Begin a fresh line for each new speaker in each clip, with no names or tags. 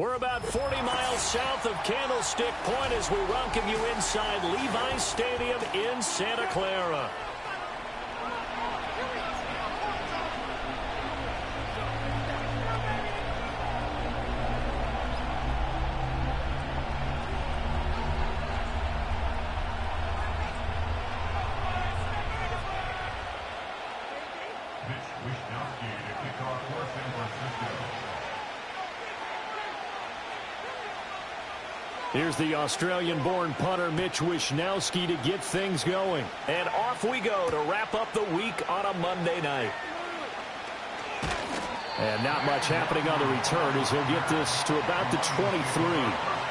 We're about 40 miles south of Candlestick Point as we welcome you inside Levi's Stadium in Santa Clara. Here's the Australian-born punter Mitch Wishnowsky to get things going. And off we go to wrap up the week on a Monday night. And not much happening on the return as he'll get this to about the 23.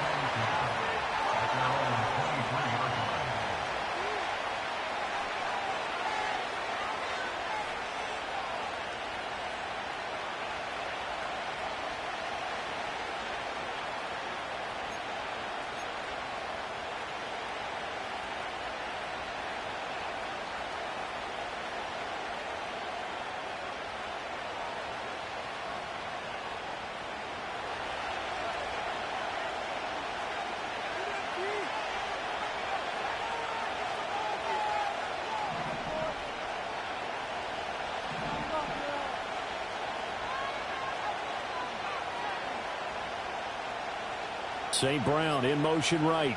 St. Brown in motion right.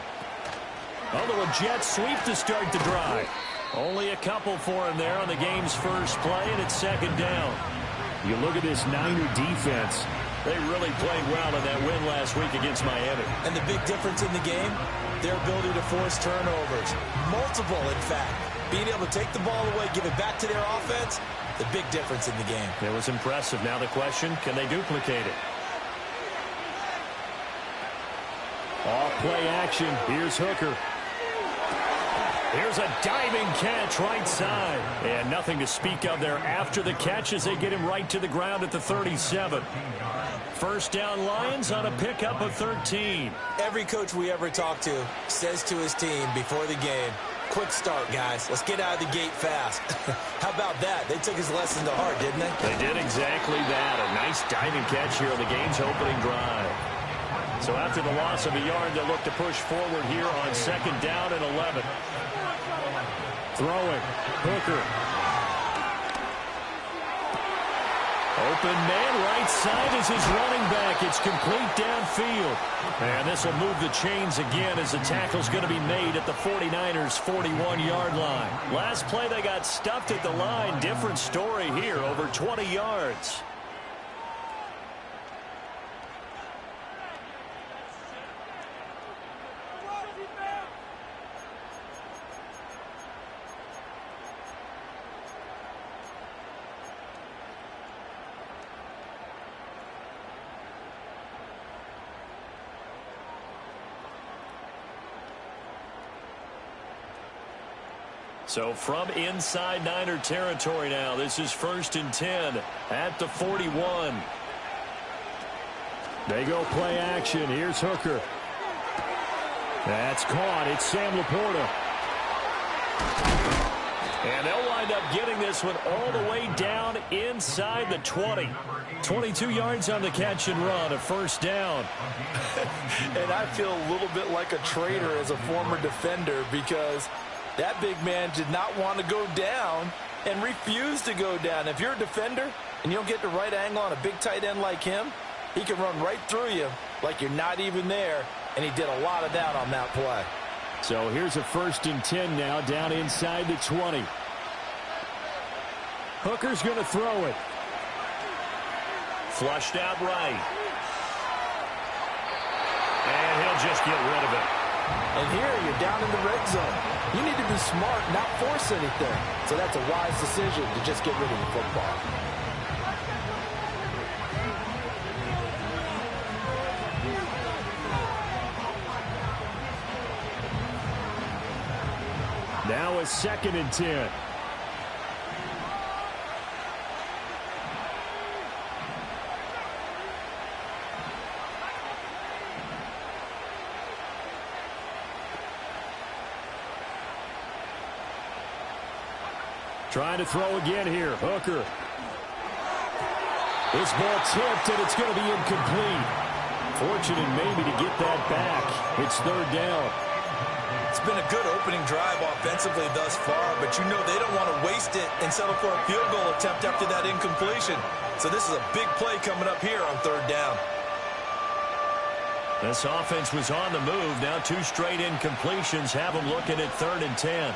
A little jet sweep to start the drive. Only a couple for him there on the game's first play, and it's second down. You look at this Niner defense. They really played well in that win last week against Miami.
And the big difference in the game, their ability to force turnovers. Multiple, in fact. Being able to take the ball away, give it back to their offense, the big difference in the game.
It was impressive. Now the question, can they duplicate it? Off play action. Here's Hooker. Here's a diving catch right side. And nothing to speak of there after the catch as they get him right to the ground at the 37. First down Lions on a pickup of 13.
Every coach we ever talk to says to his team before the game, quick start, guys. Let's get out of the gate fast. How about that? They took his lesson to heart, didn't they?
They did exactly that. A nice diving catch here on the game's opening drive. So after the loss of a yard, they'll look to push forward here on second down and 11. Throwing. Hooker. Open man right side is his running back. It's complete downfield. And this will move the chains again as the tackle's going to be made at the 49ers' 41-yard line. Last play, they got stuffed at the line. Different story here, over 20 yards. So from inside Niner territory now, this is 1st and 10 at the 41. They go play action. Here's Hooker. That's caught. It's Sam Laporta. And they'll wind up getting this one all the way down inside the 20. 22 yards on the catch and run, a first down.
And I feel a little bit like a traitor as a former defender because that big man did not want to go down and refused to go down. If you're a defender and you don't get the right angle on a big tight end like him, he can run right through you like you're not even there, and he did a lot of that on that play.
So here's a 1st and 10 now down inside the 20. Hooker's going to throw it. Flushed out right. And he'll just get rid of it.
And here you're down in the red zone. You need to be smart, not force anything. So that's a wise decision to just get rid of the football.
Now a 2nd and 10. Trying to throw again here. Hooker. This ball tipped, and it's going to be incomplete. fortunate maybe to get that back. It's third down.
It's been a good opening drive offensively thus far, but you know they don't want to waste it and settle for a field goal attempt after that incompletion. So this is a big play coming up here on third down.
This offense was on the move. Now 2 straight incompletions have them looking at 3rd and 10.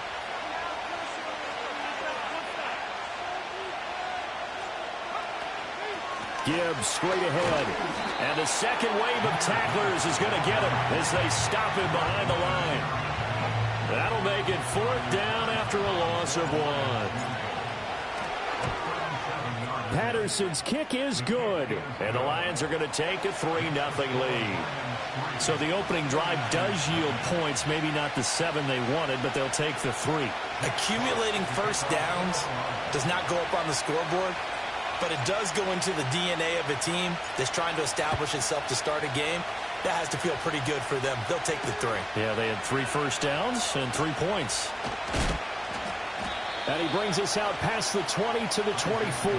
Gibbs straight ahead. And the second wave of tacklers is going to get him as they stop him behind the line. That'll make it 4th down after a loss of 1. Patterson's kick is good. And the Lions are going to take a 3-0 lead. So the opening drive does yield points, maybe not the 7 they wanted, but they'll take the 3.
Accumulating first downs does not go up on the scoreboard, but it does go into the DNA of a team that's trying to establish itself to start a game. That has to feel pretty good for them. They'll take the 3.
Yeah, they had 3 first downs and 3 points. And he brings us out past the 20 to the 24.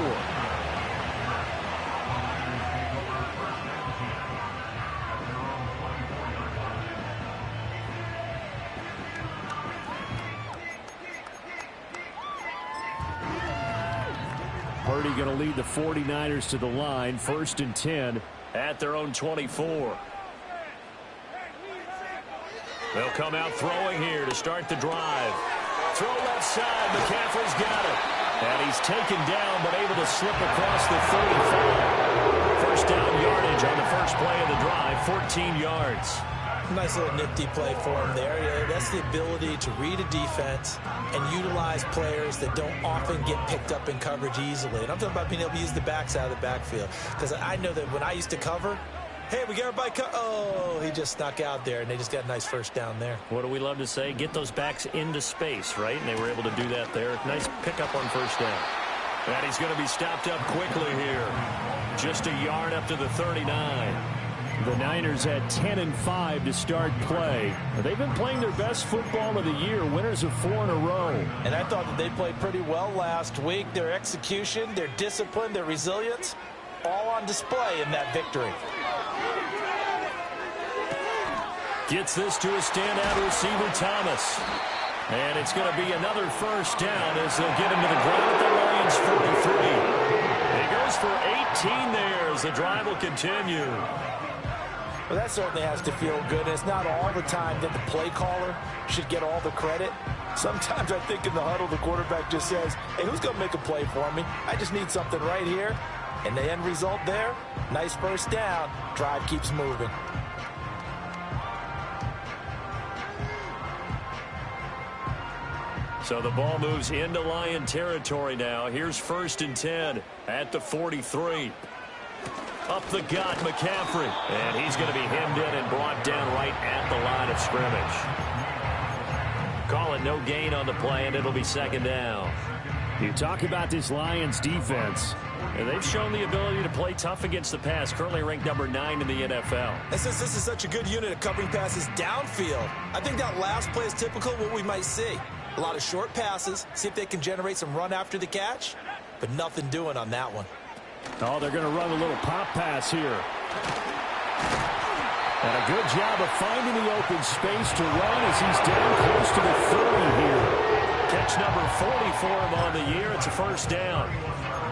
Purdy going to lead the 49ers to the line. 1st and 10 at their own 24. They'll come out throwing here to start the drive. Throw left side. McCaffrey's got it. And he's taken down but able to slip across the 35. First down yardage on the first play of the drive. 14 yards.
Nice little nifty play for him there. Yeah, that's the ability to read a defense and utilize players that don't often get picked up in coverage easily. And I'm talking about being able to use the backside of the backfield. Because I know that when I used to cover, hey, we got everybody oh, he just snuck out there, and they just got a nice first down there.
What do we love to say? Get those backs into space, right? And they were able to do that there. Nice pickup on first down. And he's going to be stopped up quickly here. Just a yard up to the 39. The Niners had 10-5 to start play. They've been playing their best football of the year, winners of 4 in a row.
And I thought that they played pretty well last week. Their execution, their discipline, their resilience, all on display in that victory.
Gets this to a standout receiver, Thomas. And it's going to be another first down as they'll get him to the ground at the Lions 43. He goes for 18 there as the drive will continue.
Well, that certainly has to feel good. And it's not all the time that the play caller should get all the credit. Sometimes I think in the huddle, the quarterback just says, hey, who's going to make a play for me? I just need something right here. And the end result there, nice first down. Drive keeps moving.
So the ball moves into Lion territory now. Here's 1st and 10 at the 43. Up the gut, McCaffrey. And he's going to be hemmed in and brought down right at the line of scrimmage. Call it no gain on the play, and it'll be 2nd down. You talk about this Lions defense. And they've shown the ability to play tough against the pass, currently ranked number 9 in the NFL.
And since this is such a good unit of covering passes downfield, I think that last play is typical of what we might see. A lot of short passes, see if they can generate some run after the catch, but nothing doing on that one.
Oh, they're going to run a little pop pass here. And a good job of finding the open space to run as he's down close to the 30 here. Catch number 40 for him on the year. It's a first down.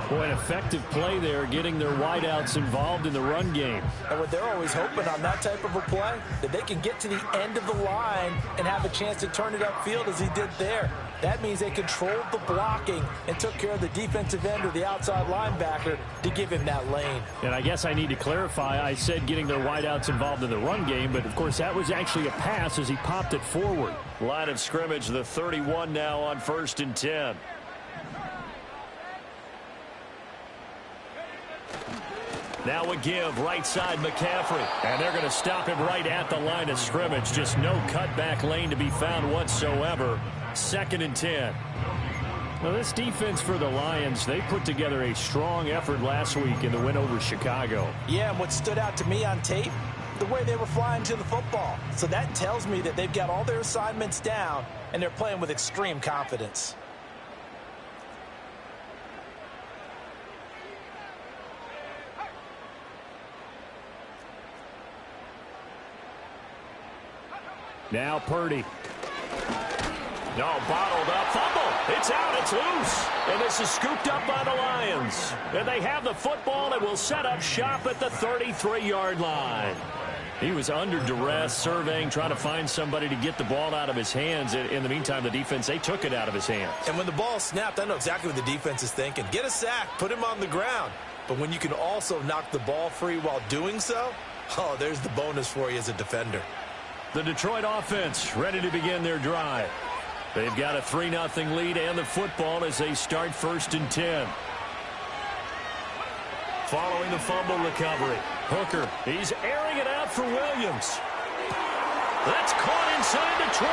Boy, an effective play there, getting their wideouts involved in the run game.
And what they're always hoping on that type of a play, that they can get to the end of the line and have a chance to turn it upfield as he did there. That means they controlled the blocking and took care of the defensive end or the outside linebacker to give him that lane.
And I guess I need to clarify, I said getting their wideouts involved in the run game, but of course that was actually a pass as he popped it forward. Line of scrimmage, the 31 now on 1st and 10. Now a give, right side McCaffrey. And they're going to stop him right at the line of scrimmage. Just no cutback lane to be found whatsoever. 2nd and 10. Well, this defense for the Lions, they put together a strong effort last week in the win over Chicago.
Yeah, and what stood out to me on tape, the way they were flying to the football. So that tells me that they've got all their assignments down, and they're playing with extreme confidence.
Now Purdy. No, bottled up. Fumble. It's out. It's loose. And this is scooped up by the Lions. And they have the football and will set up shop at the 33-yard line. He was under duress, surveying, trying to find somebody to get the ball out of his hands. In the meantime, the defense, they took it out of his hands.
And when the ball snapped, I know exactly what the defense is thinking. Get a sack. Put him on the ground. But when you can also knock the ball free while doing so, oh, there's the bonus for you as a defender.
The Detroit offense ready to begin their drive. They've got a 3-0 lead and the football as they start 1st and 10. Following the fumble recovery, Hooker, he's airing it out for Williams. That's caught inside the 20.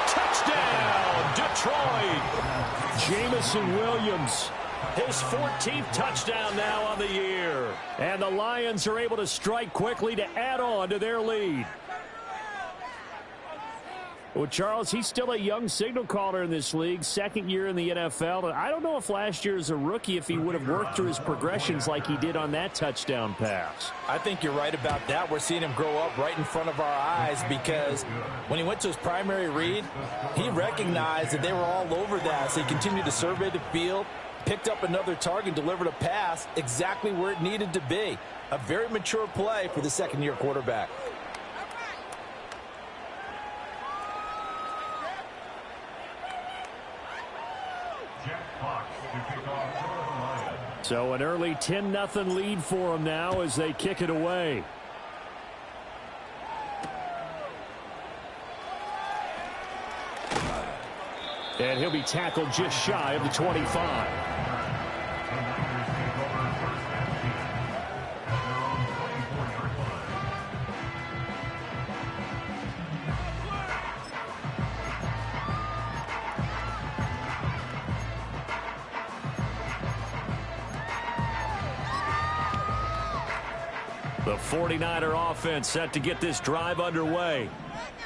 Touchdown, Detroit. Jamison Williams, his 14th touchdown now on the year. And the Lions are able to strike quickly to add on to their lead. Well, Charles, he's still a young signal caller in this league, 2nd year in the NFL. And I don't know if last year as a rookie, if he would have worked through his progressions like he did on that touchdown pass.
I think you're right about that. We're seeing him grow up right in front of our eyes because when he went to his primary read, he recognized that they were all over that. So he continued to survey the field, picked up another target, delivered a pass exactly where it needed to be. A very mature play for the 2nd-year quarterback.
So an early 10-0 lead for them now as they kick it away. And he'll be tackled just shy of the 25. The 49er offense set to get this drive underway.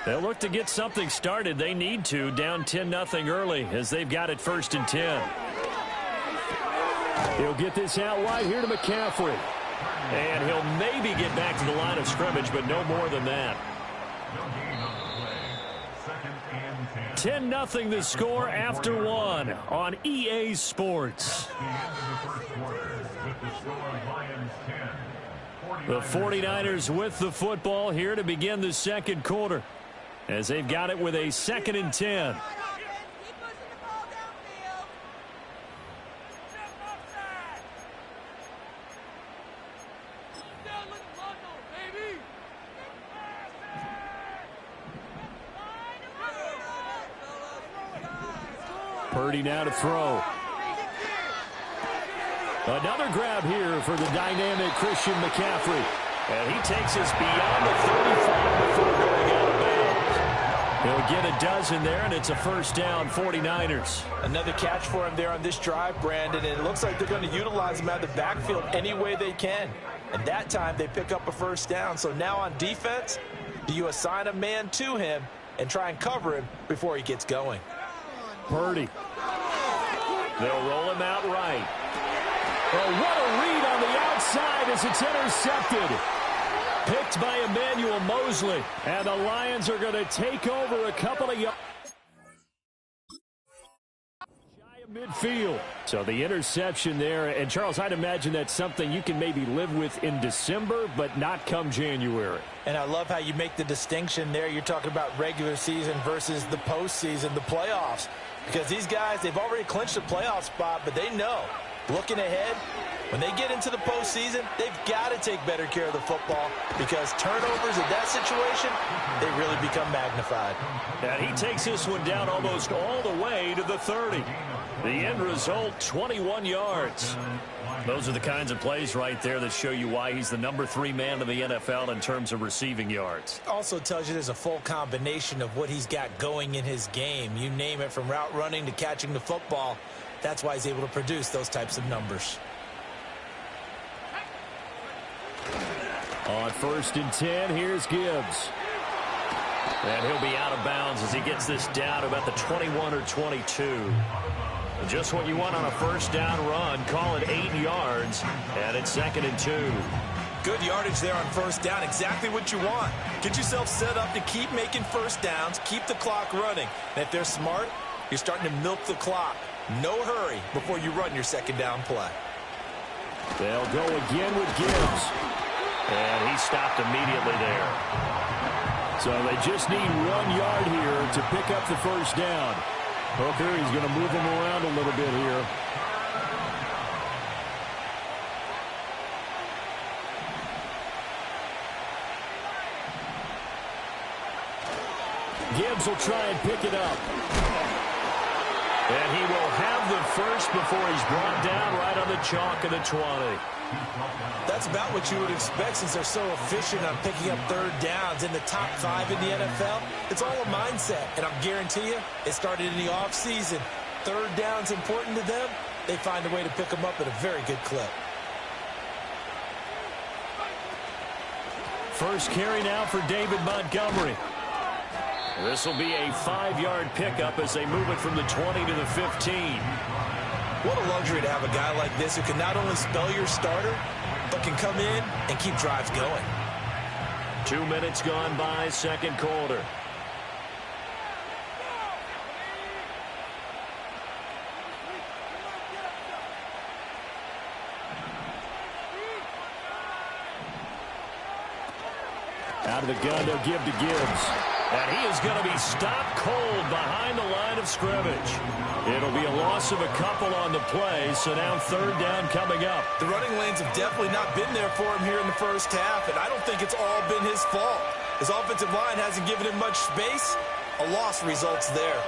They'll look to get something started. They need to, down 10-0 early as they've got it 1st and 10. He'll get this out wide here to McCaffrey. And he'll maybe get back to the line of scrimmage, but no more than that. 10-0 the score after 1 on EA Sports. The 49ers with the football here to begin the 2nd quarter as they've got it with a 2nd and 10. Purdy now to throw. Another grab here for the dynamic Christian McCaffrey. And he takes us beyond the 35 before going out of bounds. He'll get a dozen there, and it's a 1st down, 49ers.
Another catch for him there on this drive, Brandon, and it looks like they're going to utilize him out of the backfield any way they can. And that time they pick up a 1st down. So now on defense, do you assign a man to him and try and cover him before he gets going?
Purdy. They'll roll him out right. Oh, what a read on the outside as it's intercepted. Picked by Emmanuel Mosley. And the Lions are going to take over a couple of yards. Shy of midfield. So the interception there. And, Charles, I'd imagine that's something you can maybe live with in December, but not come January.
And I love how you make the distinction there. You're talking about regular season versus the postseason, the playoffs. Because these guys, they've already clinched a playoff spot, but they know. Looking ahead, when they get into the postseason, they've got to take better care of the football because turnovers in that situation, they really become magnified.
And he takes this one down almost all the way to the 30. The end result, 21 yards. Those are the kinds of plays right there that show you why he's the number 3 man in the NFL in terms of receiving yards.
Also tells you there's a full combination of what he's got going in his game. You name it, from route running to catching the football. That's why he's able to produce those types of numbers.
On 1st and 10, here's Gibbs. And he'll be out of bounds as he gets this down to about the 21 or 22. Just what you want on a 1st down run. Call it 8 yards. And it's 2nd and 2.
Good yardage there on first down. Exactly what you want. Get yourself set up to keep making first downs, keep the clock running. And if they're smart, you're starting to milk the clock. No hurry before you run your second down play.
They'll go again with Gibbs. And he stopped immediately there. So they just need 1 yard here to pick up the first down. Hooker, he's going to move him around a little bit here. Gibbs will try and pick it up. And he will have the first before he's brought down right on the chalk of the 20.
That's about what you would expect since they're so efficient on picking up third downs in the top 5 in the NFL. It's all a mindset, and I'll guarantee you it started in the offseason. Third down's important to them. They find a way to pick them up at a very good clip.
First carry now for David Montgomery. This will be a 5-yard pickup as they move it from the 20 to the 15.
What a luxury to have a guy like this who can not only spell your starter, but can come in and keep drives going.
2 minutes gone by, second quarter. Out of the gun, they'll give to Gibbs. And he is going to be stopped cold behind the line of scrimmage. It'll be a loss of a couple on the play, so now third down coming up.
The running lanes have definitely not been there for him here in the first half, and I don't think it's all been his fault. His offensive line hasn't given him much space. A loss results there.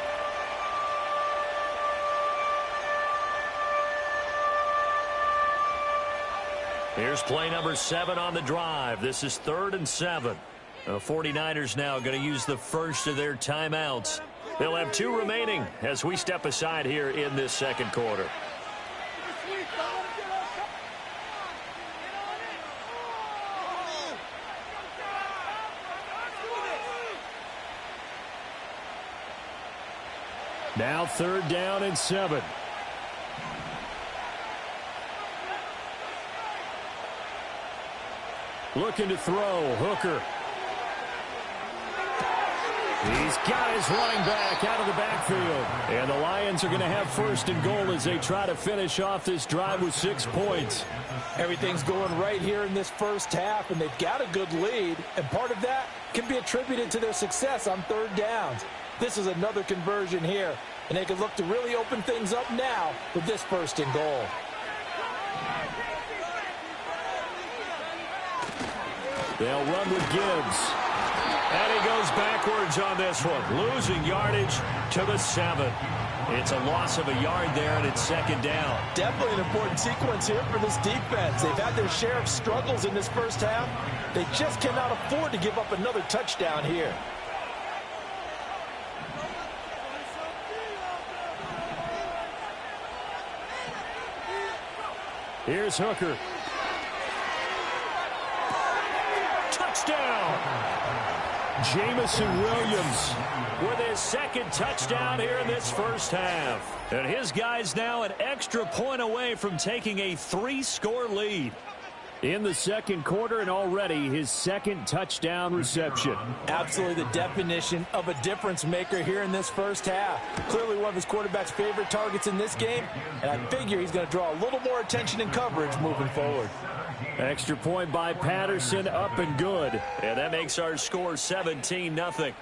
Here's play number 7 on the drive. This is 3rd and 7. The 49ers now going to use the first of their timeouts. They'll have 2 remaining as we step aside here in this second quarter. Now 3rd down and 7. Looking to throw, Hooker. He's got his running back out of the backfield. And the Lions are going to have 1st and goal as they try to finish off this drive with 6 points.
Everything's going right here in this first half, and they've got a good lead. And part of that can be attributed to their success on third downs. This is another conversion here, and they can look to really open things up now with this 1st and goal.
They'll run with Gibbs. And he goes backwards on this one, losing yardage to the 7. It's a loss of a yard there, and it's 2nd down.
Definitely an important sequence here for this defense. They've had their share of struggles in this first half. They just cannot afford to give up another touchdown here.
Here's Hooker. Touchdown! Jamison Williams with his 2nd touchdown here in this first half. And his guys now an extra point away from taking a 3-score lead in the second quarter, and already his 2nd touchdown reception.
Absolutely the definition of a difference maker here in this first half. Clearly one of his quarterback's favorite targets in this game, and I figure he's going to draw a little more attention and coverage moving forward.
Extra point by Patterson, up and good. And that makes our score 17-0.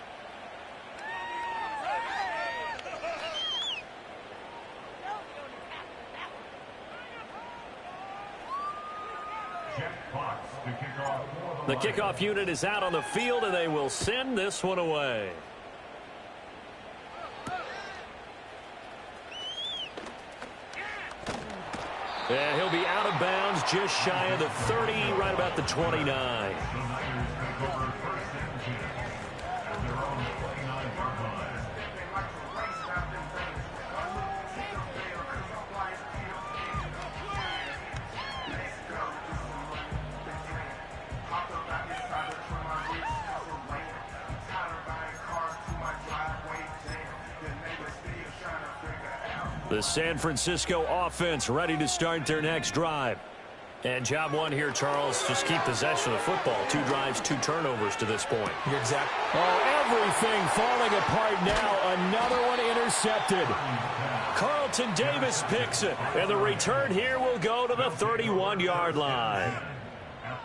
The kickoff unit is out on the field, and they will send this one away. And he'll be out of bounds just shy of the 30, right about the 29. The San Francisco offense ready to start their next drive. And job one here, Charles, just keep possession of the football. 2 drives, 2 turnovers to this point.
You're exactly.
Oh, everything falling apart now. Another one intercepted. Carlton Davis picks it. And the return here will go to the 31-yard line.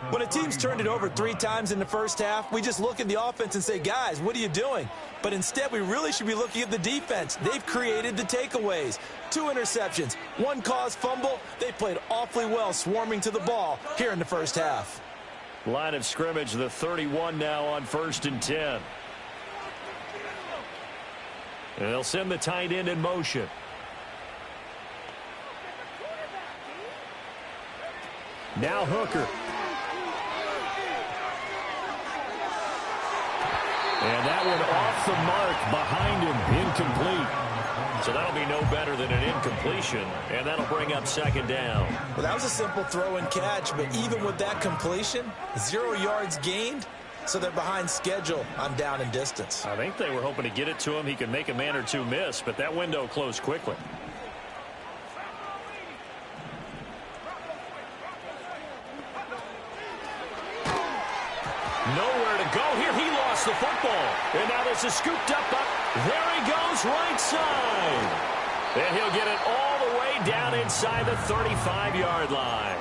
When a team's turned it over 3 times in the first half, we just look at the offense and say, guys, what are you doing? But instead, we really should be looking at the defense. They've created the takeaways. 2 interceptions, 1 caused fumble. They played awfully well swarming to the ball here in the first half.
Line of scrimmage, the 31 now on 1st and 10. And they'll send the tight end in motion. Now Hooker. And that one off the mark behind him, incomplete. So that'll be no better than an incompletion, and that'll bring up 2nd down.
Well, that was a simple throw and catch, but even with that completion, 0 yards gained, so they're behind schedule on down and distance.
I think they were hoping to get it to him. He could make a man or 2 miss, but that window closed quickly. Nowhere to go here. He lost the football. And now this is scooped up. There he goes, right side. And he'll get it all the way down inside the 35-yard line.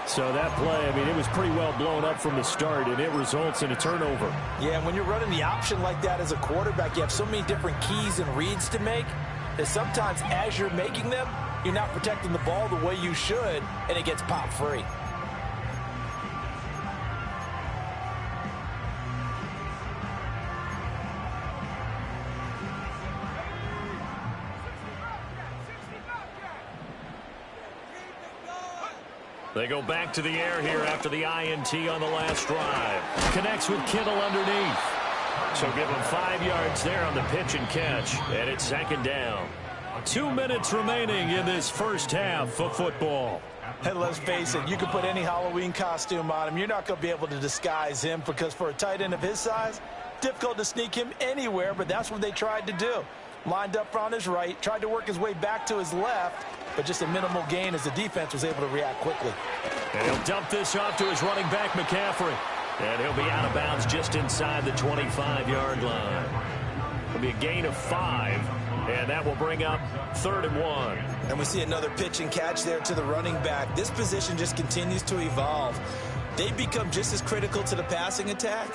So that play, I mean, it was pretty well blown up from the start, and it results in a turnover.
Yeah, and when you're running the option like that as a quarterback, you have so many different keys and reads to make that sometimes as you're making them, you're not protecting the ball the way you should, and it gets popped free.
They go back to the air here after the INT on the last drive. Connects with Kittle underneath. So give him 5 yards there on the pitch and catch. And it's 2nd down. 2 minutes remaining in this first half of football.
And let's face it, you can put any Halloween costume on him. You're not going to be able to disguise him because for a tight end of his size, difficult to sneak him anywhere, but that's what they tried to do. Lined up on his right, tried to work his way back to his left, but just a minimal gain as the defense was able to react quickly.
And he'll dump this off to his running back, McCaffrey. And he'll be out of bounds just inside the 25-yard line. It'll be a gain of 5, and that will bring up 3rd and 1.
And we see another pitch and catch there to the running back. This position just continues to evolve. They become just as critical to the passing attack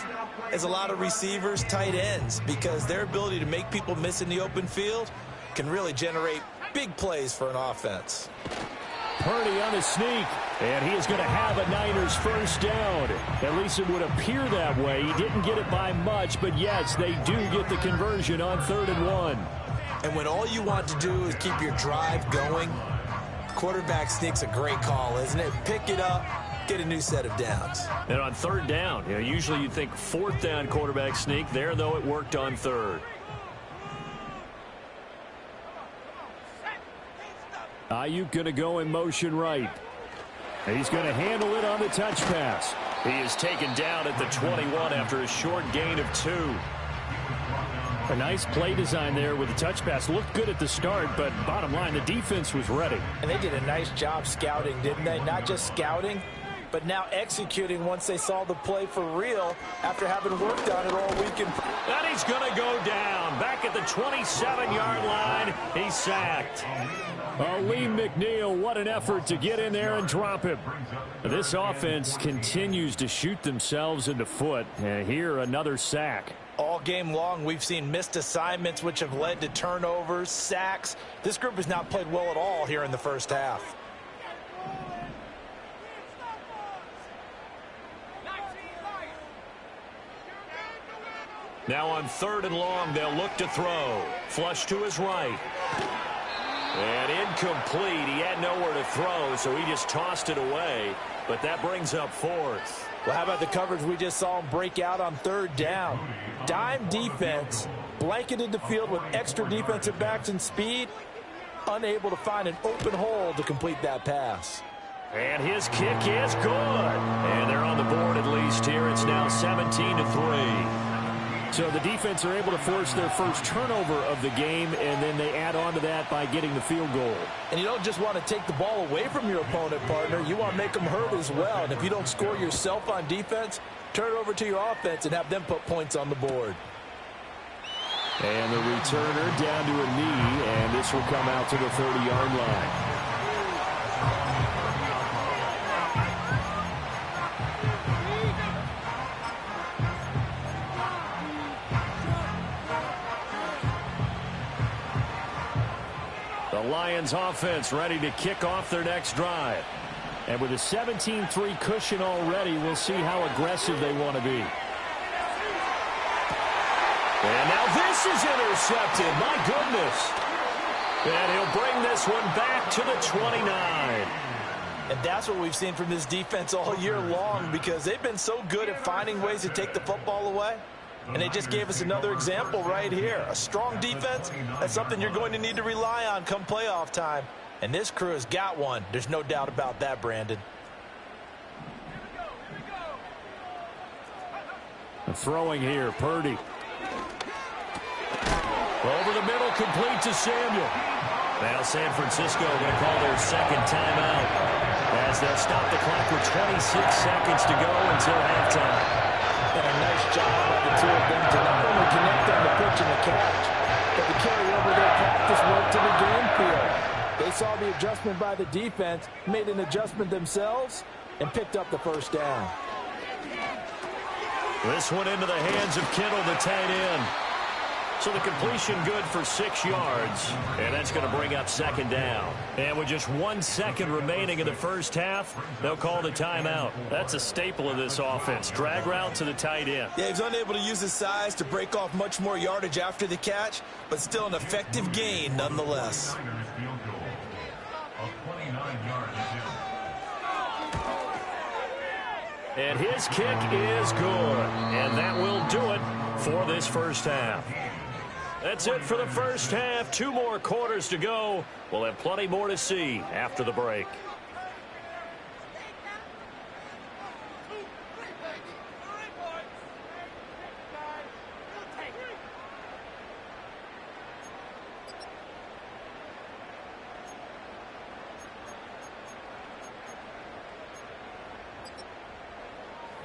as a lot of receivers, tight ends, because their ability to make people miss in the open field can really generate big plays for an offense.
Purdy on a sneak, and he is going to have a Niners first down. At least it would appear that way. He didn't get it by much, but yes, they do get the conversion on 3rd and 1.
And when all you want to do is keep your drive going, quarterback sneak's a great call, isn't it? Pick it up, get a new set of downs.
And on 3rd down, usually you'd think 4th down quarterback sneak. There, though, it worked on 3rd. Ayuk going to go in motion right. He's going to handle it on the touch pass. He is taken down at the 21 after a short gain of 2. A nice play design there with the touch pass. Looked good at the start, but bottom line, the defense was ready.
And they did a nice job scouting, didn't they? Not just scouting, but now executing once they saw the play for real after having worked on it all weekend.
And he's going to go down. Back at the 27-yard line, he's sacked. Lee McNeil, what an effort to get in there and drop him. This offense continues to shoot themselves in the foot. And here, another sack.
All game long, we've seen missed assignments, which have led to turnovers, sacks. This group has not played well at all here in the first half.
Now on 3rd and long, they'll look to throw. Flush to his right. And incomplete. He had nowhere to throw, so he just tossed it away. But that brings up 4th.
Well, how about the coverage we just saw him break out on 3rd down? Dime defense, blanketed the field with extra defensive backs and speed, unable to find an open hole to complete that pass.
And his kick is good. And they're on the board at least here. It's now 17-3. So the defense are able to force their first turnover of the game, and then they add on to that by getting the field goal.
And you don't just want to take the ball away from your opponent, partner. You want to make them hurt as well. And if you don't score yourself on defense, turn it over to your offense and have them put points on the board.
And the returner down to a knee, and this will come out to the 30-yard line. The Lions offense ready to kick off their next drive. And with a 17-3 cushion already, we'll see how aggressive they want to be. And now this is intercepted. My goodness. And he'll bring this one back to the 29.
And that's what we've seen from this defense all year long, because they've been so good at finding ways to take the football away. And they just gave us another example right here. A strong defense, that's something you're going to need to rely on come playoff time. And this crew has got one. There's no doubt about that, Brandon.
Throwing here, Purdy. Over the middle, complete to Samuel. Now San Francisco going to call their second timeout as they'll stop the clock with 26 seconds to go until halftime.
And a nice job by the two of them to not only connect on the pitch and the catch, but to carry over their practice work to the game field. They saw the adjustment by the defense, made an adjustment themselves, and picked up the first down.
This one into the hands of Kittle, the tight end. So the completion good for 6 yards, and that's going to bring up second down. And with just 1 second remaining in the first half, they'll call the timeout. That's a staple of this offense. Drag route to the tight end.
Yeah, he's unable to use his size to break off much more yardage after the catch, but still an effective gain nonetheless.
And his kick is good, and that will do it for this first half. That's it for the first half. 2 more quarters to go. We'll have plenty more to see after the break.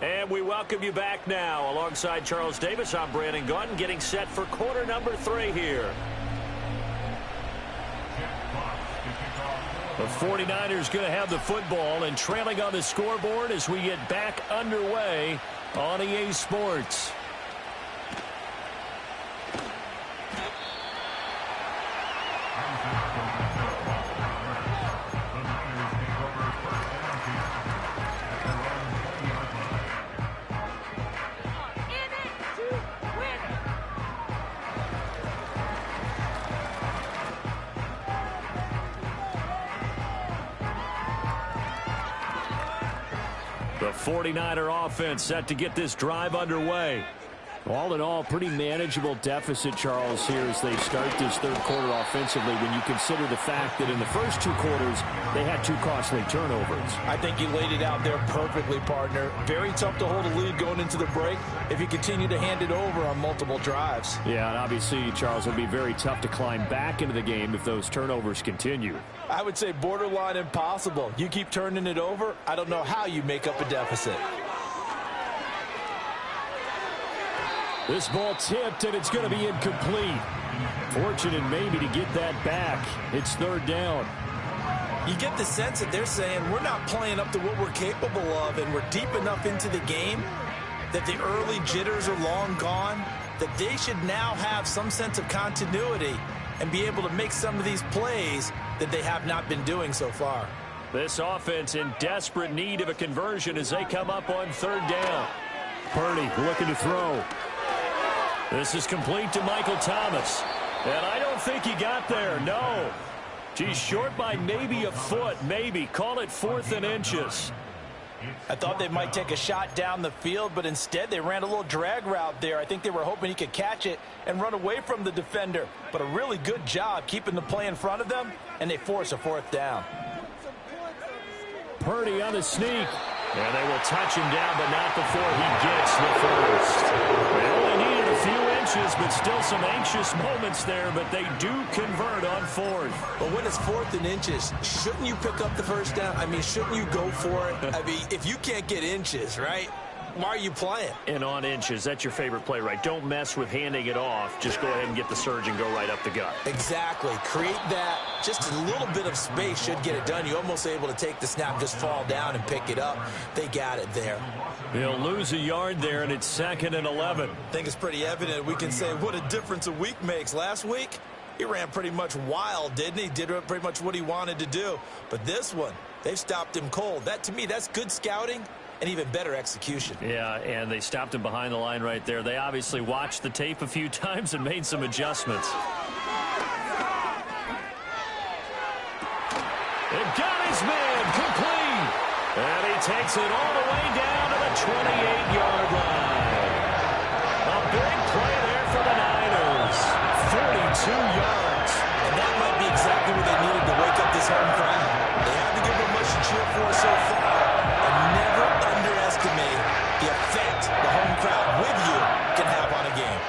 And we welcome you back now. Alongside Charles Davis, I'm Brandon Gunn, getting set for quarter number 3 here. The 49ers going to have the football and trailing on the scoreboard as we get back underway on EA Sports. The 49er offense set to get this drive underway. All in all, pretty manageable deficit, Charles, here as they start this third quarter offensively when you consider the fact that in the first 2 quarters, they had 2 costly turnovers.
I think you laid it out there perfectly, partner. Very tough to hold a lead going into the break if you continue to hand it over on multiple drives.
Yeah, and obviously, Charles, it'll be very tough to climb back into the game if those turnovers continue.
I would say borderline impossible. You keep turning it over, I don't know how you make up a deficit.
This ball tipped, and it's going to be incomplete. Fortunate maybe to get that back. It's third down.
You get the sense that they're saying we're not playing up to what we're capable of, and we're deep enough into the game that the early jitters are long gone, that they should now have some sense of continuity and be able to make some of these plays that they have not been doing so far.
This offense in desperate need of a conversion as they come up on third down. Purdy looking to throw. This is complete to Michael Thomas. And I don't think he got there, no. He's short by maybe a foot, maybe. Call it 4th and inches.
I thought they might take a shot down the field, but instead they ran a little drag route there. I think they were hoping he could catch it and run away from the defender. But a really good job keeping the play in front of them, and they force a 4th down.
Purdy on the sneak. And they will touch him down, but not before he gets the first. They only needed a few inches, but still some anxious moments there, but they do convert on fourth.
But when it's 4th and inches, shouldn't you pick up the first down? I mean, shouldn't you go for it? I mean, if you can't get inches, right, why are you playing?
And on inches, that's your favorite play, right? Don't mess with handing it off. Just go ahead and get the surge and go right up the gut.
Exactly. Create that. Just a little bit of space should get it done. You're almost able to take the snap, just fall down and pick it up. They got it there.
They'll lose a yard there, and it's 2nd and 11.
I think it's pretty evident. We can say what a difference a week makes. Last week, he ran pretty much wild, didn't he? Did pretty much what he wanted to do. But this one, they've stopped him cold. That, to me, that's good scouting and even better execution.
Yeah, and they stopped him behind the line right there. They obviously watched the tape a few times and made some adjustments. It got his man complete. And he takes it all the way down to the 28-yard line. A big play there for the Niners. 42 yards.
And that might be exactly what they needed to wake up this home crowd. They haven't given them much to cheer for so far. And never underestimate the effect the home crowd with you can have on a game.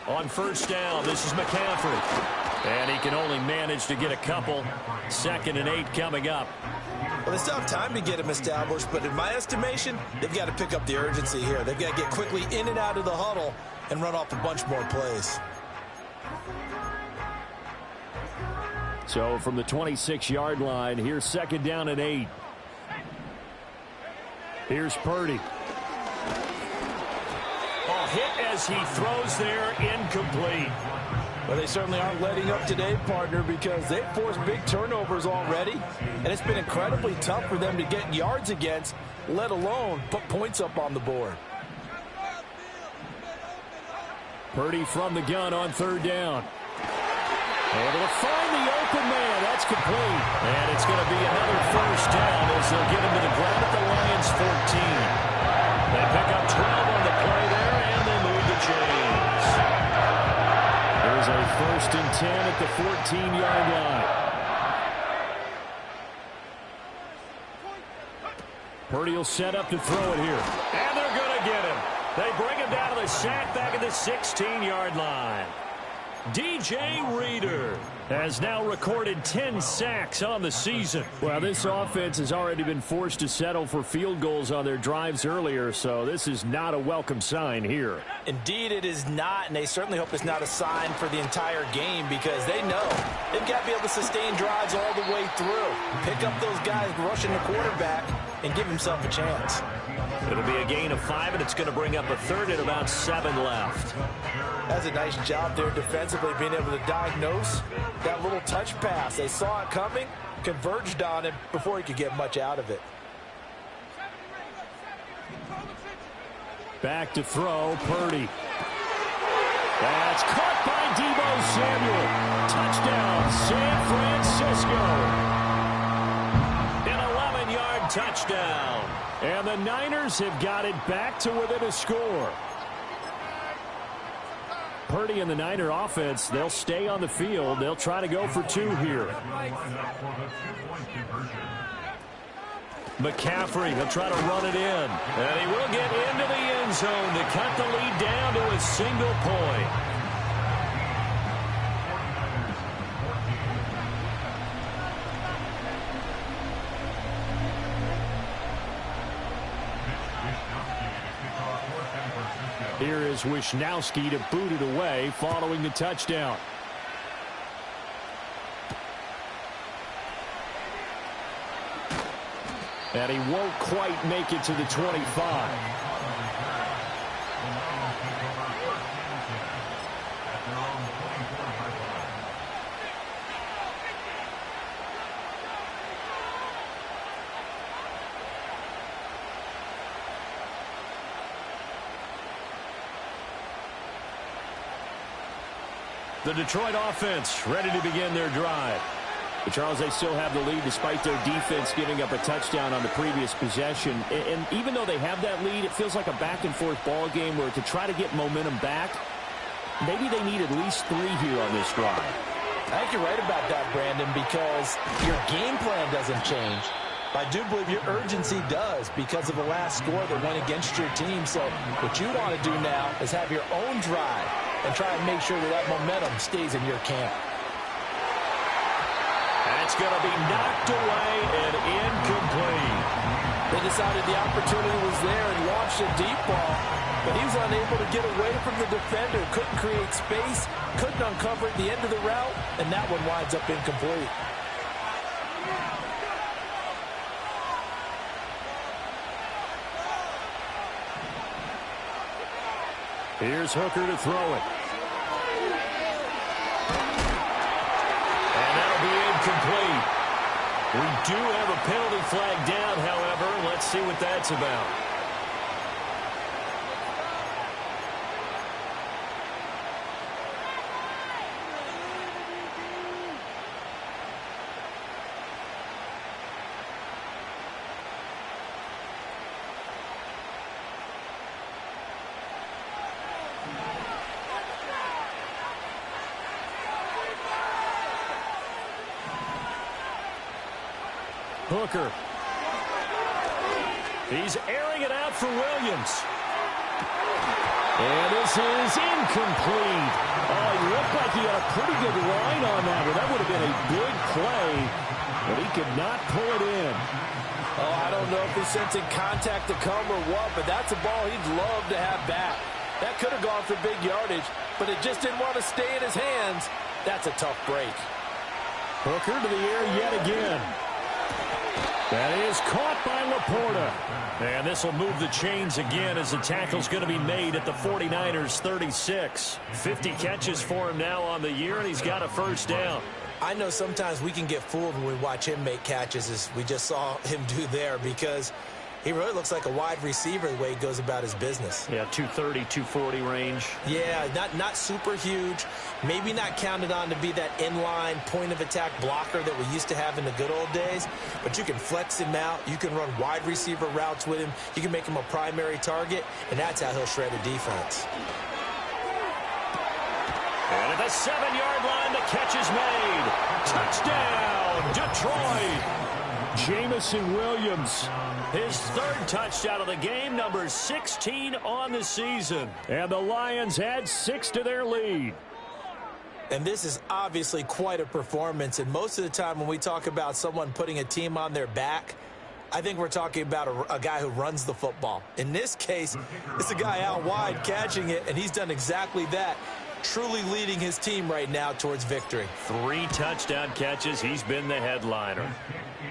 On first down, this is McCaffrey. And he can only manage to get a couple. 2nd and 8 coming up.
Well, they still have time to get him established, but in my estimation, they've got to pick up the urgency here. They've got to get quickly in and out of the huddle and run off a bunch more plays.
So from the 26-yard line, here's 2nd down and 8. Here's Purdy. A hit as he throws there, incomplete.
Well, they certainly aren't letting up today, partner, because they've forced big turnovers already, and it's been incredibly tough for them to get yards against, let alone put points up on the board.
Purdy from the gun on 3rd down. Able to find the open man. That's complete. And it's going to be another first down as they'll get him to the ground at the Lions 14. They pick up 12 on the play there, and they move the chains. There's a 1st and 10 at the 14-yard line. Purdy will set up to throw it here. And they're going to get him. They bring him down to the sack back at the 16-yard line. DJ Reader has now recorded 10 sacks on the season. Well, this offense has already been forced to settle for field goals on their drives earlier, so this is not a welcome sign here.
Indeed, it is not, and they certainly hope it's not a sign for the entire game because they know they've got to be able to sustain drives all the way through. Pick up those guys rushing the quarterback and give himself a chance.
It'll be a gain of 5, and it's going to bring up a 3rd and about 7 left.
That's a nice job there defensively, being able to diagnose that little touch pass. They saw it coming, converged on it before he could get much out of it.
Back to throw, Purdy. That's caught by Deebo Samuel. Touchdown, San Francisco. An 11-yard touchdown. And the Niners have got it back to within a score. Purdy and the Niner offense, they'll stay on the field. They'll try to go for 2 here. McCaffrey, he'll try to run it in. And he will get into the end zone to cut the lead down to a single point. Here is Wisnowski to boot it away following the touchdown. And he won't quite make it to the 25. The Detroit offense ready to begin their drive. But Charles, they still have the lead despite their defense giving up a touchdown on the previous possession. And even though they have that lead, it feels like a back-and-forth ball game where to try to get momentum back, maybe they need at least 3 here on this drive.
I think you're right about that, Brandon, because your game plan doesn't change.
I do believe your urgency does because of the last score that went against your team. So what you want to do now is have your own drive and try and make sure that that momentum stays in your camp.
That's going to be knocked away and incomplete.
They decided the opportunity was there and launched a deep ball, but he was unable to get away from the defender. Couldn't create space, couldn't uncover at the end of the route, and that one winds up incomplete.
Here's Hooker to throw it. And that'll be incomplete. We do have a penalty flag down, however. Let's see what that's about. Hooker. He's airing it out for Williams. And this is incomplete. Oh, he looked like he had a pretty good line on that one. That would have been a big play, but he could not pull it in.
Oh, I don't know if he's sensing contact to come or what, but that's a ball he'd love to have back. That could have gone for big yardage, but it just didn't want to stay in his hands. That's a tough break.
Hooker to the air yet again. That is caught by Laporta. And this will move the chains again as the tackle's going to be made at the 49ers 36. 50 catches for him now on the year, and he's got a first down.
I know sometimes we can get fooled when we watch him make catches, as we just saw him do there, because he really looks like a wide receiver the way he goes about his business.
Yeah, 230, 240 range.
Yeah, not super huge. Maybe not counted on to be that inline point-of-attack blocker that we used to have in the good old days. But you can flex him out. You can run wide receiver routes with him. You can make him a primary target, and that's how he'll shred a defense.
And at the 7-yard line, the catch is made. Touchdown, Detroit. Jamison Williams, his third touchdown of the game, number 16 on the season. And the Lions add 6 to their lead.
And this is obviously quite a performance. And most of the time when we talk about someone putting a team on their back, I think we're talking about a guy who runs the football. In this case, it's a guy out wide catching it, and he's done exactly that. Truly leading his team right now towards victory.
3 touchdown catches. He's been the headliner.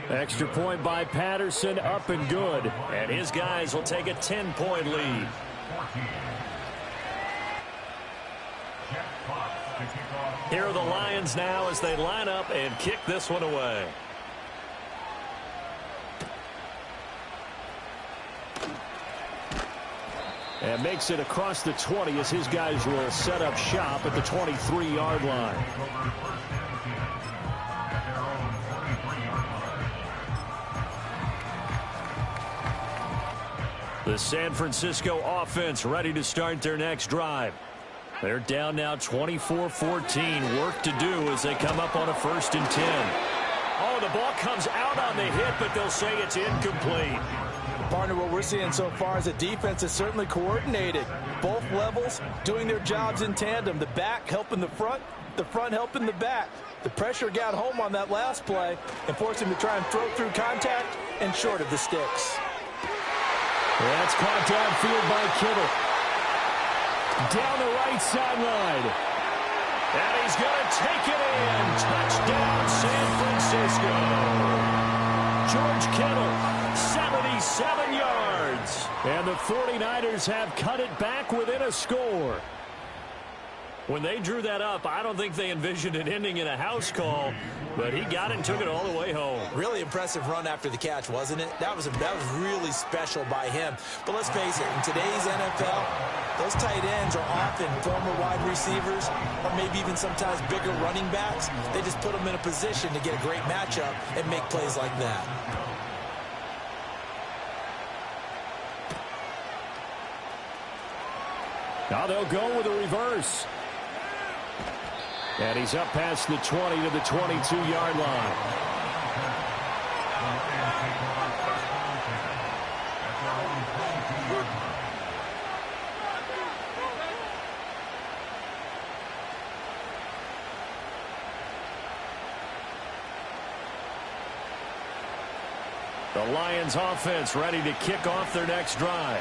Extra point by Patterson, up and good. And his guys will take a 10-point lead. Here are the Lions now as they line up and kick this one away. And makes it across the 20 as his guys will set up shop at the 23-yard line. The San Francisco offense ready to start their next drive. They're down now 24-14. Work to do as they come up on a 1st and 10. Oh, the ball comes out on the hit, but they'll say it's incomplete.
Partner, what we're seeing so far is the defense is certainly coordinated. Both levels doing their jobs in tandem. The back helping the front helping the back. The pressure got home on that last play and forced him to try and throw through contact and short of the sticks.
That's caught downfield by Kittle. Down the right sideline. And he's going to take it in. Touchdown, San Francisco. George Kittle, 77 yards. And the 49ers have cut it back within a score. When they drew that up, I don't think they envisioned it ending in a house call, but he got it and took it all the way home.
Really impressive run after the catch, wasn't it? That was really special by him. But let's face it, in today's NFL, those tight ends are often former wide receivers or maybe even sometimes bigger running backs. They just put them in a position to get a great matchup and make plays like that.
Now they'll go with a reverse. And he's up past the 20 to the 22-yard line. The Lions offense ready to kick off their next drive.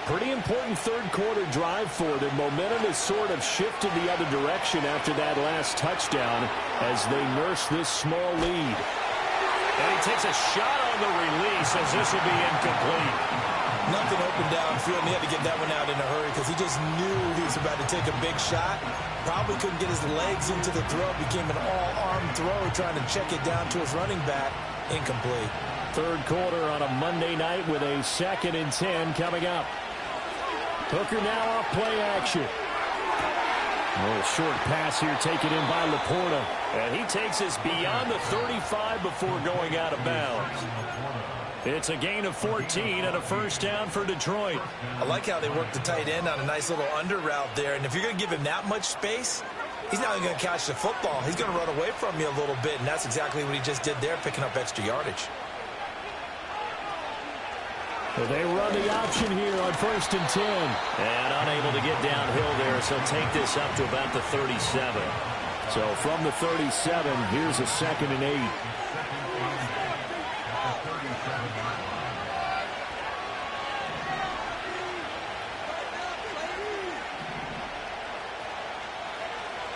Pretty important third-quarter drive for them. Momentum has sort of shifted the other direction after that last touchdown as they nurse this small lead. And he takes a shot on the release as this will be incomplete.
Nothing open downfield. He had to get that one out in a hurry because he just knew he was about to take a big shot. Probably couldn't get his legs into the throw. Became an all-arm throw trying to check it down to his running back. Incomplete.
Third quarter on a Monday night with a 2nd and 10 coming up. Hooker now off play action. A little short pass here taken in by Laporta. And he takes us beyond the 35 before going out of bounds. It's a gain of 14 and a first down for Detroit.
I like how they work the tight end on a nice little under route there. And if you're going to give him that much space, he's not going to catch the football. He's going to run away from you a little bit. And that's exactly what he just did there, picking up extra yardage.
So they run the option here on 1st and 10. And unable to get downhill there, so take this up to about the 37. So from the 37, here's a 2nd and 8.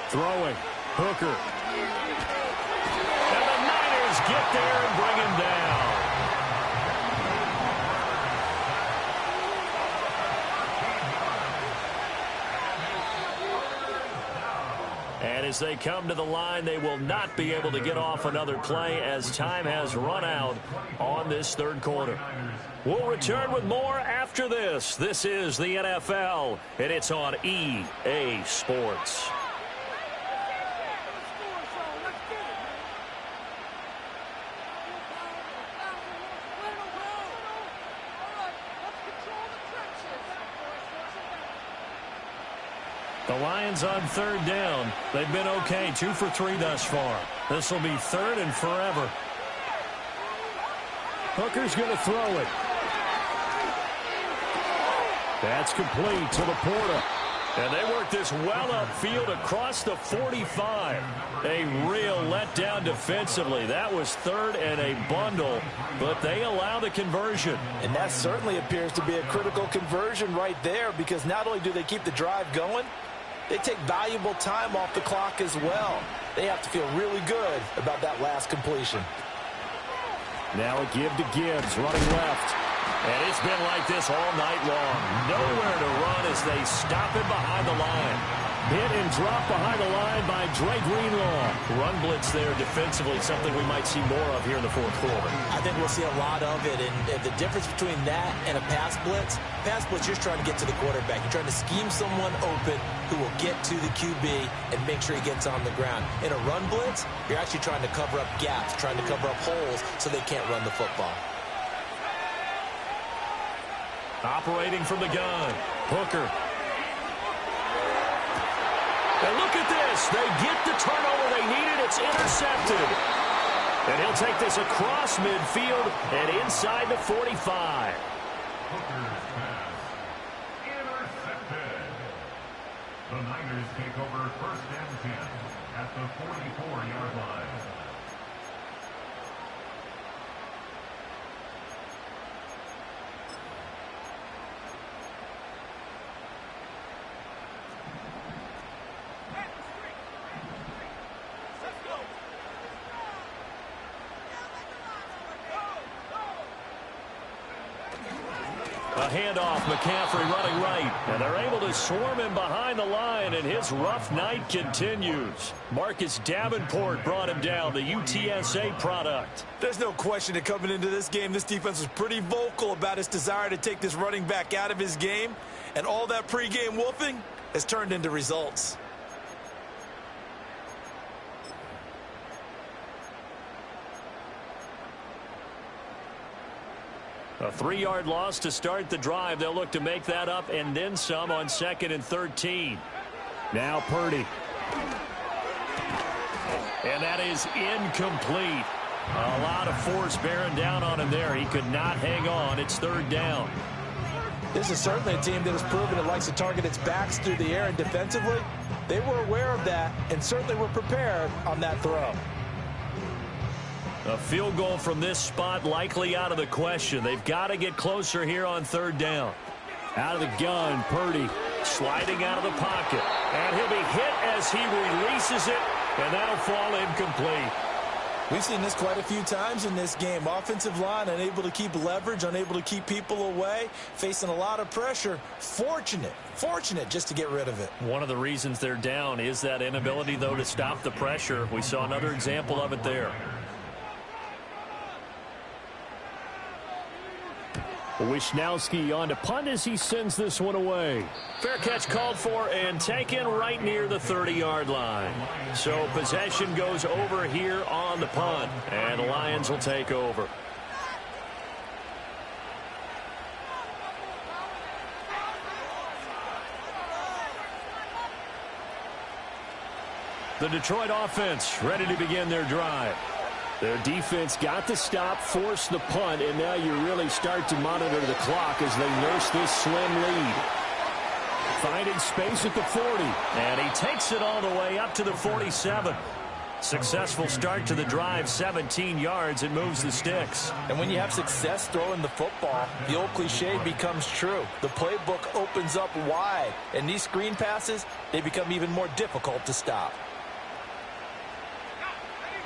Throwing. Hooker. And the Niners get there and bring him down. And as they come to the line, they will not be able to get off another play as time has run out on this third quarter. We'll return with more after this. This is the NFL, and it's on EA Sports. The Lions on 3rd down. They've been okay, 2 for 3 thus far. This will be 3rd and forever. Hooker's going to throw it. That's complete to Laporta. And they work this well upfield across the 45. A real letdown defensively. That was 3rd and a bundle, but they allow the conversion.
And that certainly appears to be a critical conversion right there, because not only do they keep the drive going, they take valuable time off the clock as well. They have to feel really good about that last completion.
Now a give to Gibbs, running left. And it's been like this all night long. Nowhere to run as they stop him behind the line. Hit and drop behind the line by Dre Greenlaw. Run blitz there defensively, something we might see more of here in the fourth quarter.
I think we'll see a lot of it. And the difference between that and a pass blitz, you're trying to get to the quarterback. You're trying to scheme someone open who will get to the QB and make sure he gets on the ground. In a run blitz, you're actually trying to cover up gaps, trying to cover up holes so they can't run the football.
Operating from the gun, Hooker. And look at this. They get the turnover they needed. It's intercepted. And he'll take this across midfield and inside the 45.
Hooker's pass. Intercepted. The Niners take over 1st and 10 at the 44-yard line.
A handoff, McCaffrey running right. And they're able to swarm him behind the line, and his rough night continues. Marcus Davenport brought him down, the UTSA product.
There's no question that coming into this game, this defense was pretty vocal about its desire to take this running back out of his game. And all that pregame wolfing has turned into results.
A 3-yard loss to start the drive. They'll look to make that up and then some on 2nd and 13. Now Purdy. And that is incomplete. A lot of force bearing down on him there. He could not hang on. It's 3rd down.
This is certainly a team that has proven it likes to target its backs through the air, and defensively, they were aware of that and certainly were prepared on that throw.
A field goal from this spot likely out of the question. They've got to get closer here on third down. Out of the gun, Purdy sliding out of the pocket. And he'll be hit as he releases it, and that'll fall incomplete.
We've seen this quite a few times in this game. Offensive line unable to keep leverage, unable to keep people away, facing a lot of pressure. Fortunate just to get rid of it.
One of the reasons they're down is that inability, though, to stop the pressure. We saw another example of it there. Wishnowski on to punt as he sends this one away. Fair catch called for and taken right near the 30-yard line. So possession goes over here on the punt, and the Lions will take over. The Detroit offense ready to begin their drive. Their defense got the stop, forced the punt, and now you really start to monitor the clock as they nurse this slim lead. Finding space at the 40, and he takes it all the way up to the 47. Successful start to the drive, 17 yards, and moves the sticks.
And when you have success throwing the football, the old cliche becomes true. The playbook opens up wide, and these screen passes, they become even more difficult to stop.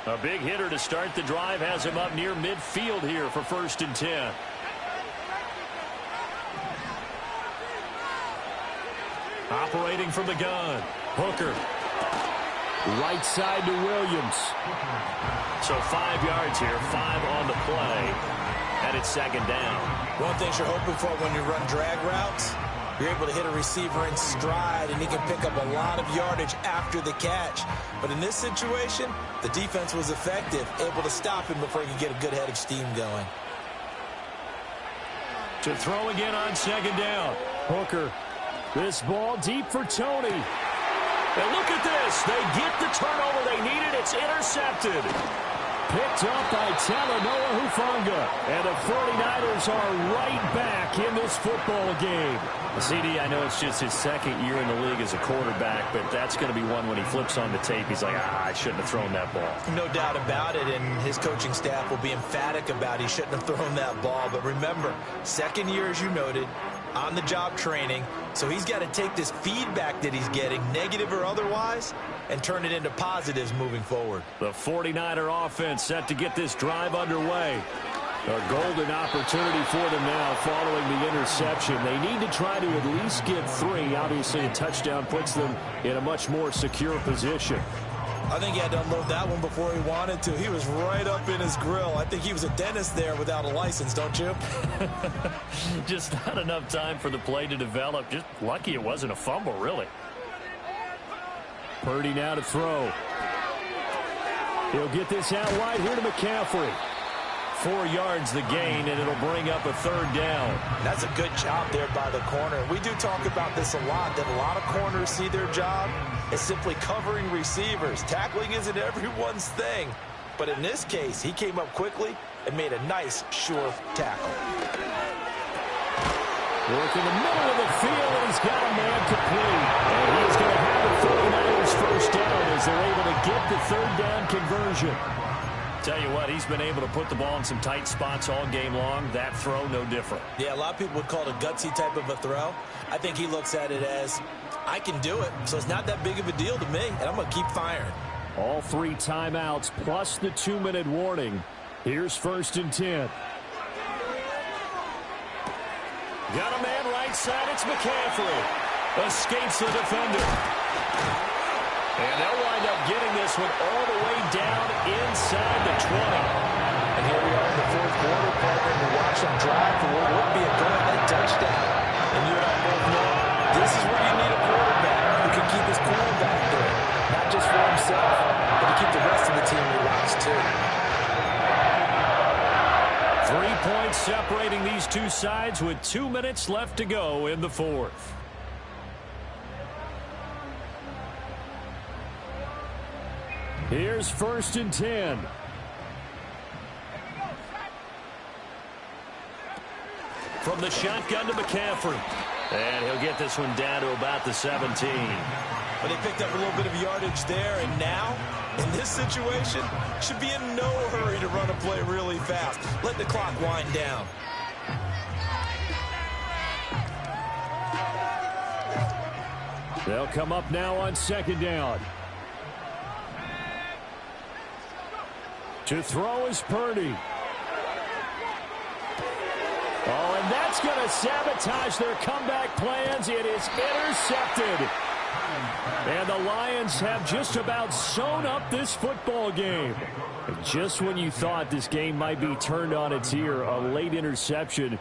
A big hitter to start the drive has him up near midfield here for 1st and 10. Operating from the gun, Hooker. Right side to Williams. So 5 yards here, 5 on the play, and it's 2nd down.
One thing you're hoping for when you run drag routes, you're able to hit a receiver in stride, and he can pick up a lot of yardage after the catch. But in this situation, the defense was effective, able to stop him before he could get a good head of steam going.
To throw again on 2nd down. Hooker. This ball deep for Tony. And look at this. They get the turnover they needed. It's intercepted. Picked up by Talanoa Hufanga. And the 49ers are right back in this football game. CD, I know it's just his 2nd year in the league as a quarterback, but that's going to be one when he flips on the tape. He's like, I shouldn't have thrown that ball.
No doubt about it, and his coaching staff will be emphatic about he shouldn't have thrown that ball. But remember, 2nd year, as you noted, on-the-job training, so he's got to take this feedback that he's getting, negative or otherwise, and turn it into positives moving forward.
The 49er offense set to get this drive underway. A golden opportunity for them now following the interception. They need to try to at least get 3. Obviously, a touchdown puts them in a much more secure position.
I think he had to unload that one before he wanted to. He was right up in his grill. I think he was a dentist there without a license, don't you?
Just not enough time for the play to develop. Just lucky it wasn't a fumble, really. Purdy now to throw. He'll get this out wide here to McCaffrey. 4 yards the gain, and it'll bring up a 3rd down.
That's a good job there by the corner. We do talk about this a lot, that a lot of corners see their job as simply covering receivers. Tackling isn't everyone's thing. But in this case, he came up quickly and made a nice, sure tackle.
Work in the middle of the field, and he's got a man complete. And he's going to have the 49ers 1st down as they're able to get the 3rd down conversion. Tell you what, he's been able to put the ball in some tight spots all game long. That throw, no different.
Yeah, a lot of people would call it a gutsy type of a throw. I think he looks at it as, I can do it, so it's not that big of a deal to me, and I'm going to keep firing.
All 3 timeouts plus the 2-minute warning. Here's 1st and 10. Got a man right side. It's McCaffrey. Escapes the defender. And they'll wind up getting this one all the way down inside the 20.
And here we are in the 4th quarter, partner, and we watch them drive for what would be a go-ahead touchdown. And you and I both know this is where you need a quarterback who can keep his cool back there. Not just for himself, but to keep the rest of the team relaxed too.
3 points separating these two sides with 2 minutes left to go in the 4th. Here's 1st and 10. From the shotgun to McCaffrey. And he'll get this one down to about the 17.
But they picked up a little bit of yardage there, and now In this situation, should be in no hurry to run a play really fast. Let the clock wind down.
They'll come up now on second down. To throw is Purdy. Oh, and that's going to sabotage their comeback plans. It is intercepted. And the Lions have just about sewn up this football game. And just when you thought this game might be turned on its ear, a late interception.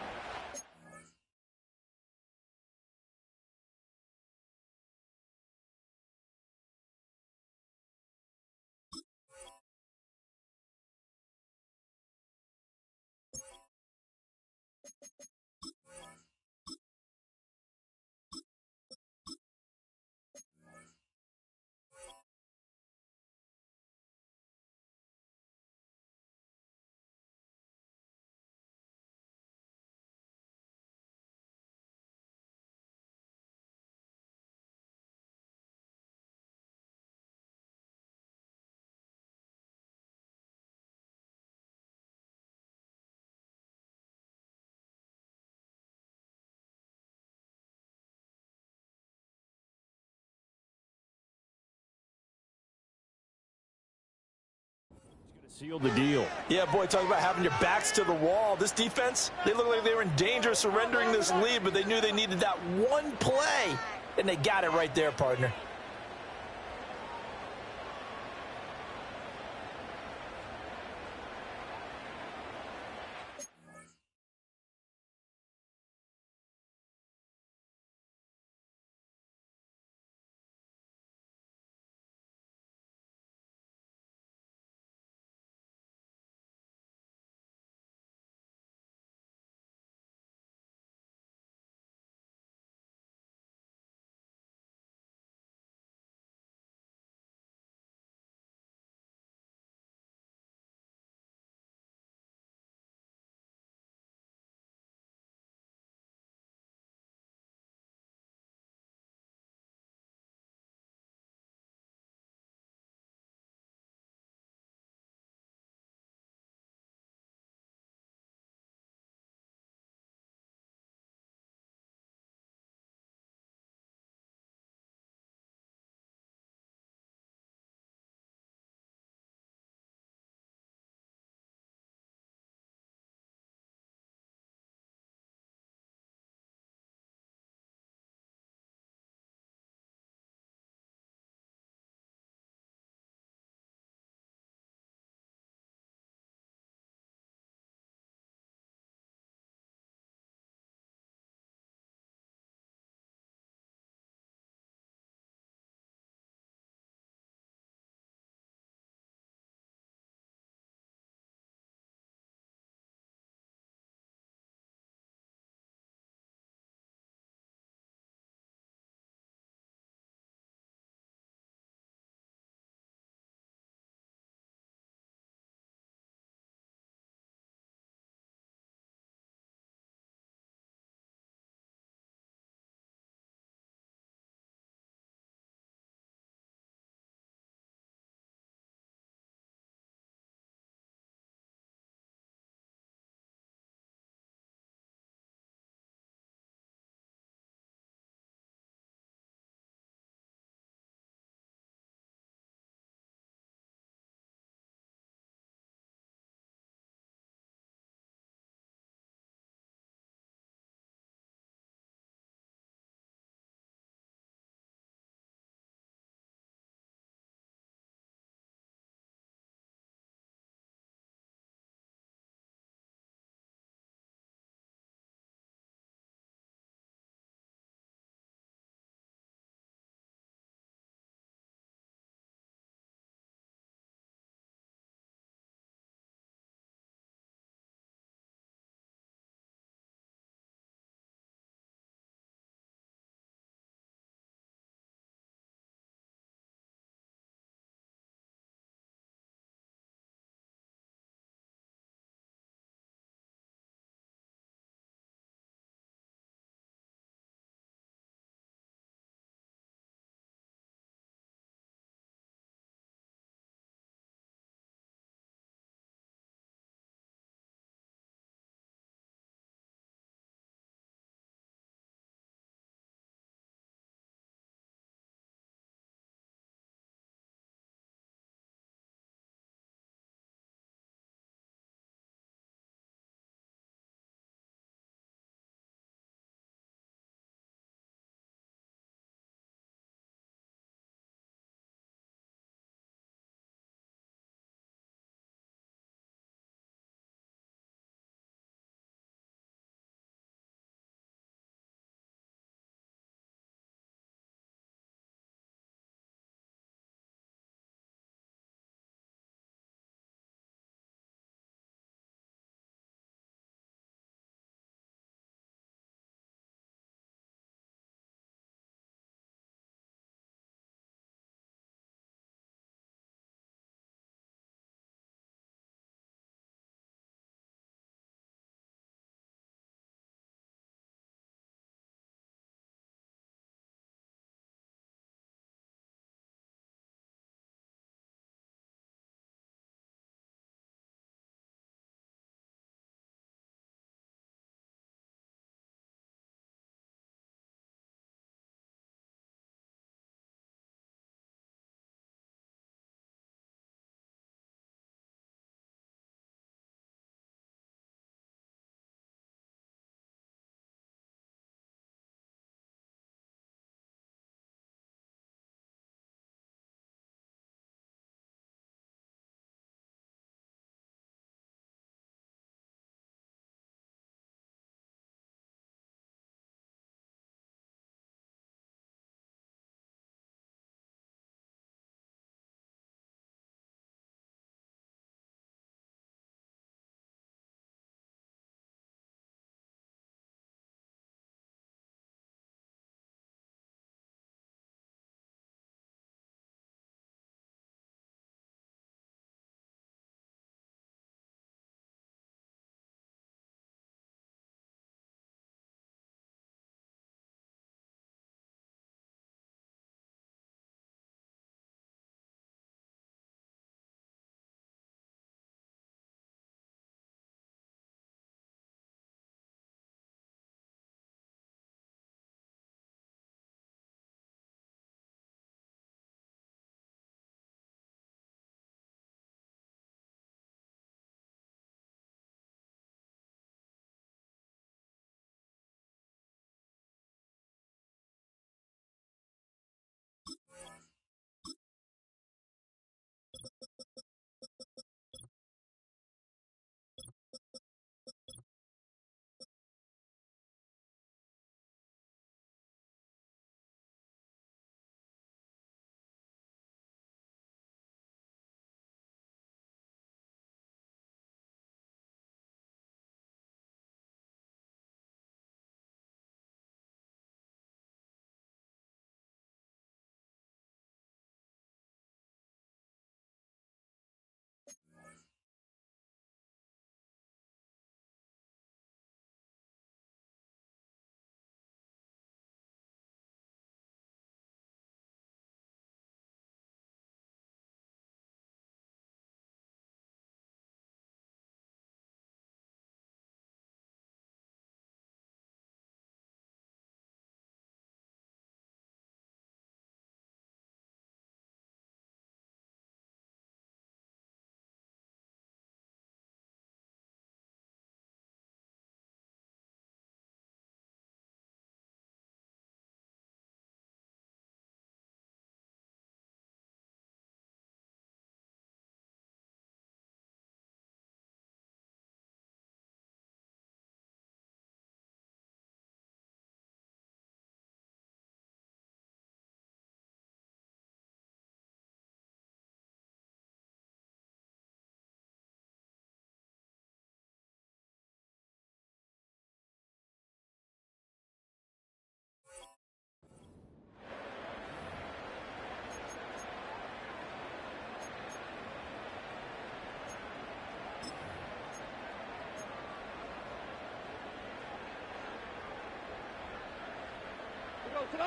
Seal the deal.
Yeah, boy, talk about having your backs to the wall. This defense, they look like they were in danger of surrendering this lead, but they knew they needed that one play, and they got it right there, partner.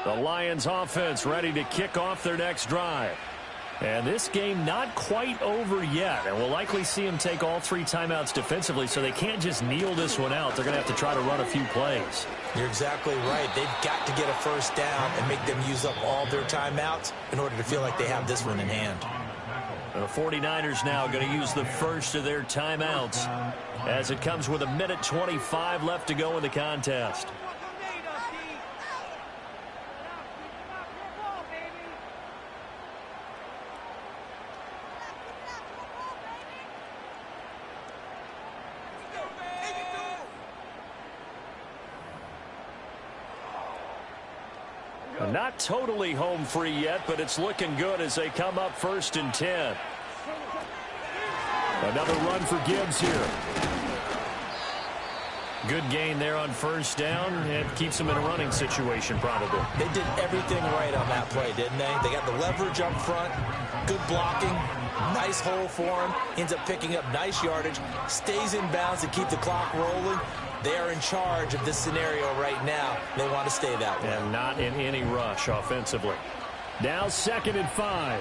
The Lions offense ready to kick off their next drive. And this game not quite over yet. And we'll likely see them take all 3 timeouts defensively, so they can't just kneel this one out. They're going to have to try to run a few plays.
You're exactly right. They've got to get a first down and make them use up all their timeouts in order to feel like they have this one in hand.
The 49ers now going to use the first of their timeouts as it comes with 1:25 left to go in the contest. Not totally home free yet, but it's looking good as they come up 1st and 10. Another run for Gibbs here. Good gain there on 1st down. It keeps them in a running situation probably.
They did everything right on that play, didn't they? They got the leverage up front, good blocking, nice hole for him, ends up picking up nice yardage, stays in bounds to keep the clock rolling. They are in charge of this scenario right now. They want to stay that way.
And not in any rush offensively. Now 2nd and 5.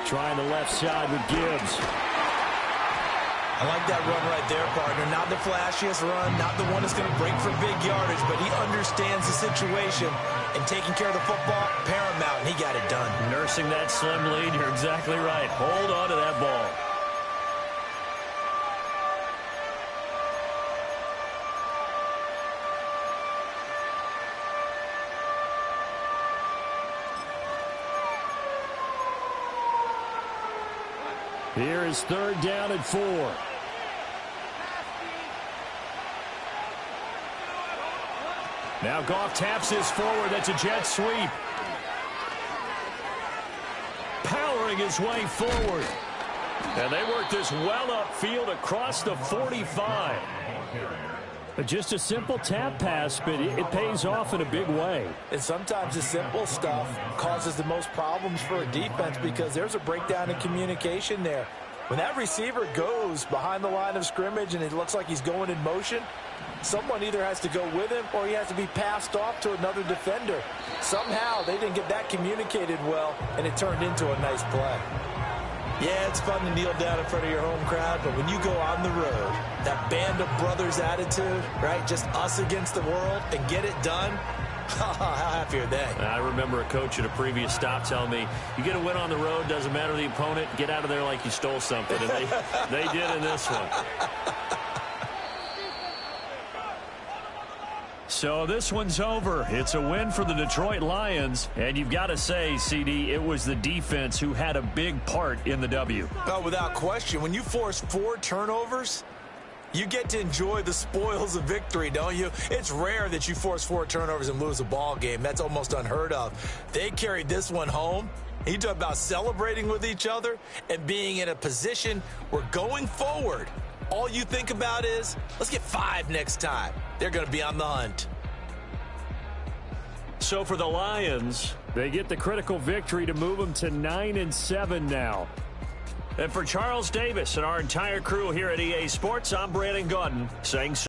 Trying the left side with Gibbs.
I like that run right there, partner. Not the flashiest run, not the one that's going to break for big yardage, but he understands the situation, and taking care of the football, paramount, and he got it done.
Nursing that slim lead, you're exactly right. Hold on to that ball. Here is 3rd down and 4. Now Goff taps this forward. That's a jet sweep. Powering his way forward. And they work this well upfield across the 45. Just a simple tap pass, but it pays off in a big way.
And sometimes the simple stuff causes the most problems for a defense because there's a breakdown in communication there. When that receiver goes behind the line of scrimmage and it looks like he's going in motion, someone either has to go with him or he has to be passed off to another defender. Somehow they didn't get that communicated well, and it turned into a nice play.
Yeah, it's fun to kneel down in front of your home crowd, but when you go on the road, that band of brothers attitude, right, just us against the world, and get it done, how happy are they?
I remember a coach at a previous stop telling me, you get a win on the road, doesn't matter the opponent, get out of there like you stole something. And they did in this one. So this one's over. It's a win for the Detroit Lions. And you've got to say, CD, it was the defense who had a big part in the W.
Oh, without question. When you force 4 turnovers, you get to enjoy the spoils of victory, don't you? It's rare that you force 4 turnovers and lose a ball game. That's almost unheard of. They carried this one home. You talk about celebrating with each other and being in a position where going forward, all you think about is, let's get 5 next time. They're going to be on the hunt.
So for the Lions, they get the critical victory to move them to 9-7 now. And for Charles Davis and our entire crew here at EA Sports, I'm Brandon Gaudin saying so.